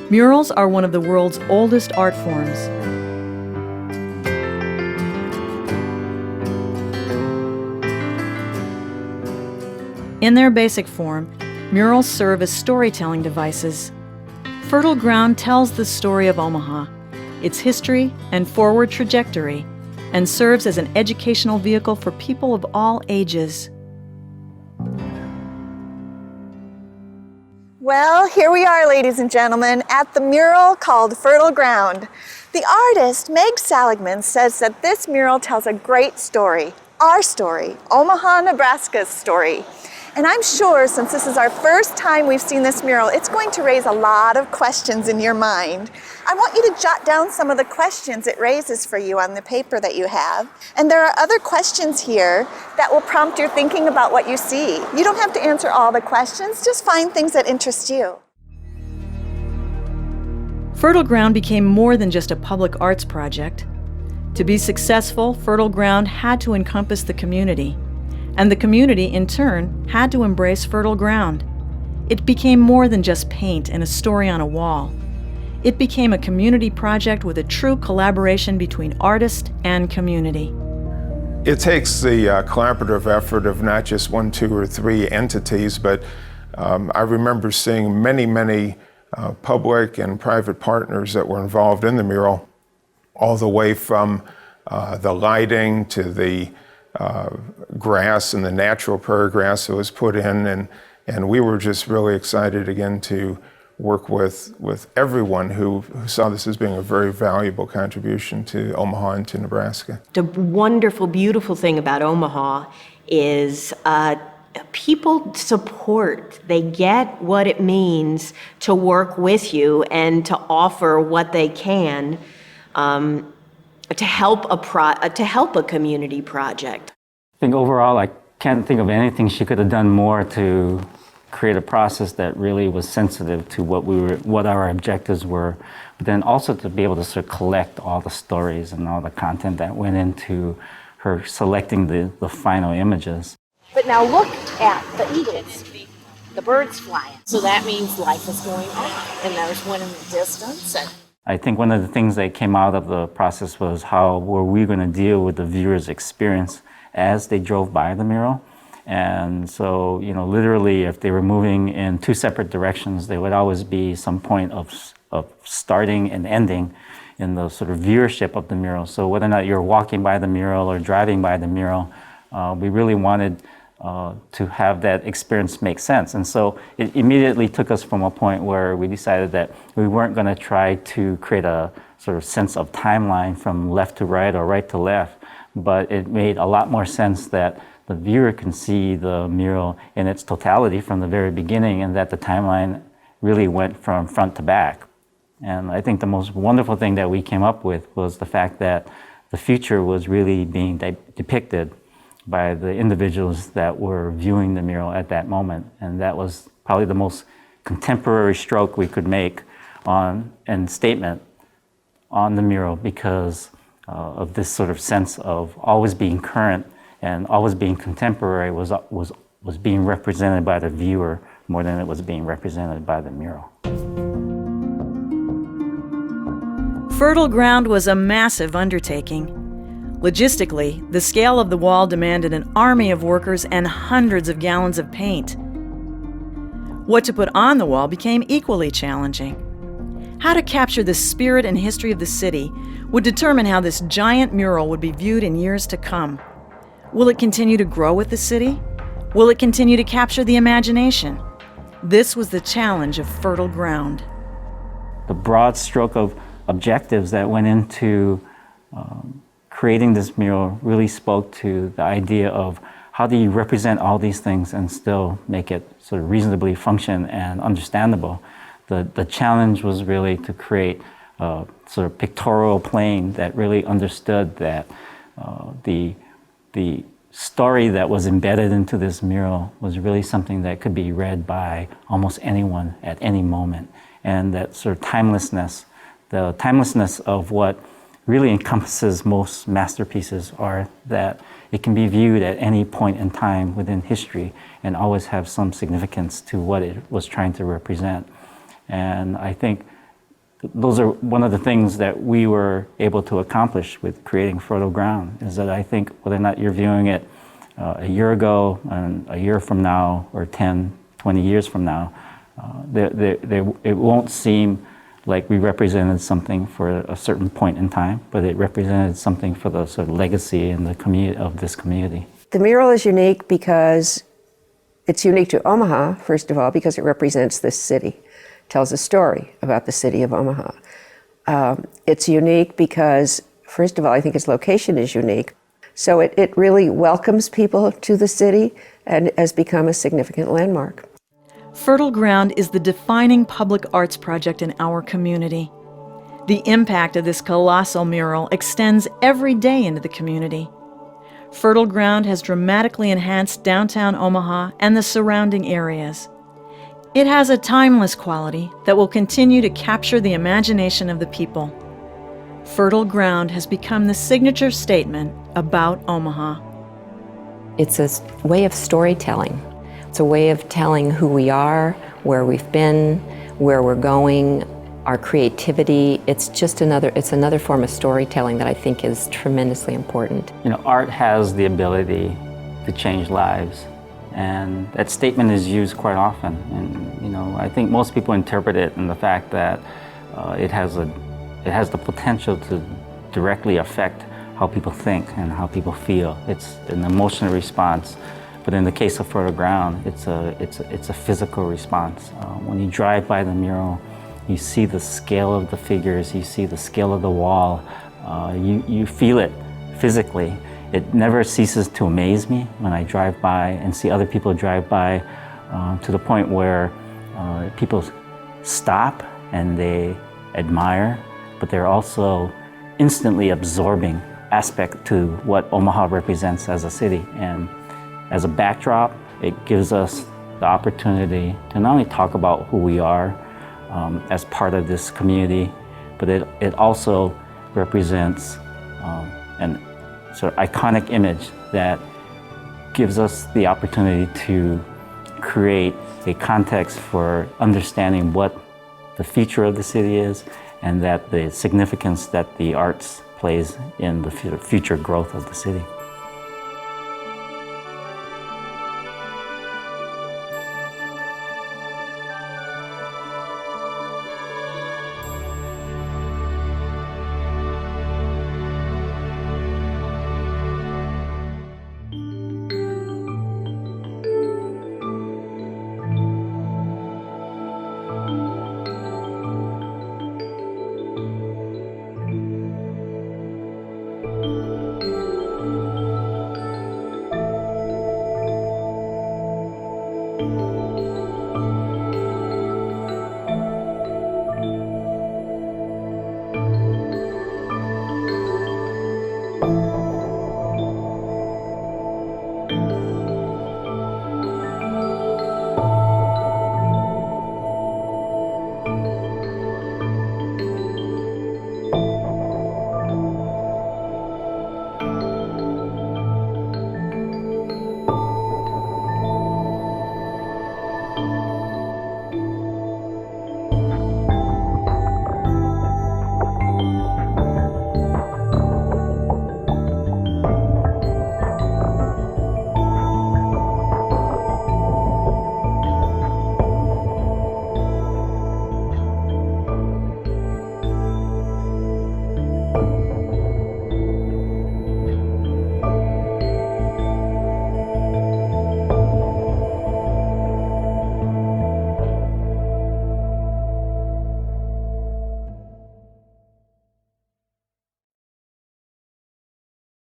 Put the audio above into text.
Murals are one of the world's oldest art forms. In their basic form, murals serve as storytelling devices. Fertile Ground tells the story of Omaha, its history and forward trajectory, and serves as an educational vehicle for people of all ages. Well, here we are, ladies and gentlemen, at the mural called Fertile Ground. The artist, Meg Saligman, says that this mural tells a great story, our story, Omaha, Nebraska's story. And I'm sure since this is our first time we've seen this mural, it's going to raise a lot of questions in your mind. I want you to jot down some of the questions it raises for you on the paper that you have. And there are other questions here that will prompt your thinking about what you see. You don't have to answer all the questions, just find things that interest you. Fertile Ground became more than just a public arts project. To be successful, Fertile Ground had to encompass the community. And the community, in turn, had to embrace Fertile Ground. It became more than just paint and a story on a wall. It became a community project with a true collaboration between artist and community. It takes the collaborative effort of not just one, two, or three entities, but I remember seeing many public and private partners that were involved in the mural, all the way from the lighting to the grass and the natural prairie grass that was put in, and we were just really excited again to work with everyone who saw this as being a very valuable contribution to Omaha and to Nebraska. The wonderful, beautiful thing about Omaha is people support. They get what it means to work with you and to offer what they can to help a community project. I think overall, I can't think of anything she could have done more to create a process that really was sensitive to what our objectives were, but then also to be able to sort of collect all the stories and all the content that went into her selecting the final images. But now look at the eagles, the birds flying. So that means life is going on, and there's one in the distance. And I think one of the things that came out of the process was how were we going to deal with the viewer's experience as they drove by the mural. And so, literally, if they were moving in two separate directions, there would always be some point of starting and ending in the sort of viewership of the mural. So whether or not you're walking by the mural or driving by the mural, we really wanted to have that experience make sense. And so it immediately took us from a point where we decided that we weren't going to try to create a sort of sense of timeline from left to right or right to left, but it made a lot more sense that the viewer can see the mural in its totality from the very beginning, and that the timeline really went from front to back. And I think the most wonderful thing that we came up with was the fact that the future was really being depicted by the individuals that were viewing the mural at that moment. And that was probably the most contemporary stroke we could make and statement on the mural, because of this sort of sense of always being current and always being contemporary was being represented by the viewer more than it was being represented by the mural. Fertile Ground was a massive undertaking. Logistically, the scale of the wall demanded an army of workers and hundreds of gallons of paint. What to put on the wall became equally challenging. How to capture the spirit and history of the city would determine how this giant mural would be viewed in years to come. Will it continue to grow with the city? Will it continue to capture the imagination? This was the challenge of Fertile Ground. The broad stroke of objectives that went into creating this mural really spoke to the idea of how do you represent all these things and still make it sort of reasonably function and understandable. The challenge was really to create a sort of pictorial plane that really understood that the story that was embedded into this mural was really something that could be read by almost anyone at any moment. And that sort of timelessness, the timelessness of what really encompasses most masterpieces are that it can be viewed at any point in time within history and always have some significance to what it was trying to represent. And I think those are one of the things that we were able to accomplish with creating Fertile Ground, is that I think whether or not you're viewing it a year ago and a year from now or 10, 20 years from now, it won't seem like we represented something for a certain point in time, but it represented something for the sort of legacy and the community of this community. The mural is unique because it's unique to Omaha, first of all, because it represents this city, tells a story about the city of Omaha. It's unique because, first of all, I think its location is unique. So it really welcomes people to the city and has become a significant landmark. Fertile Ground is the defining public arts project in our community. The impact of this colossal mural extends every day into the community. Fertile Ground has dramatically enhanced downtown Omaha and the surrounding areas. It has a timeless quality that will continue to capture the imagination of the people. Fertile Ground has become the signature statement about Omaha. It's a way of storytelling. It's a way of telling who we are, where we've been, where we're going, our creativity. It's another form of storytelling that I think is tremendously important. You know, art has the ability to change lives, and that statement is used quite often. And you know, I think most people interpret it in the fact that it has the potential to directly affect how people think and how people feel. It's an emotional response. But in the case of Fertile Ground, it's a physical response. When you drive by the mural, you see the scale of the figures, you see the scale of the wall, you feel it physically. It never ceases to amaze me when I drive by and see other people drive by, to the point where people stop and they admire, but they're also instantly absorbing aspect to what Omaha represents as a city. And as a backdrop, it gives us the opportunity to not only talk about who we are as part of this community, but it also represents an sort of iconic image that gives us the opportunity to create a context for understanding what the future of the city is, and that the significance that the arts plays in the future growth of the city.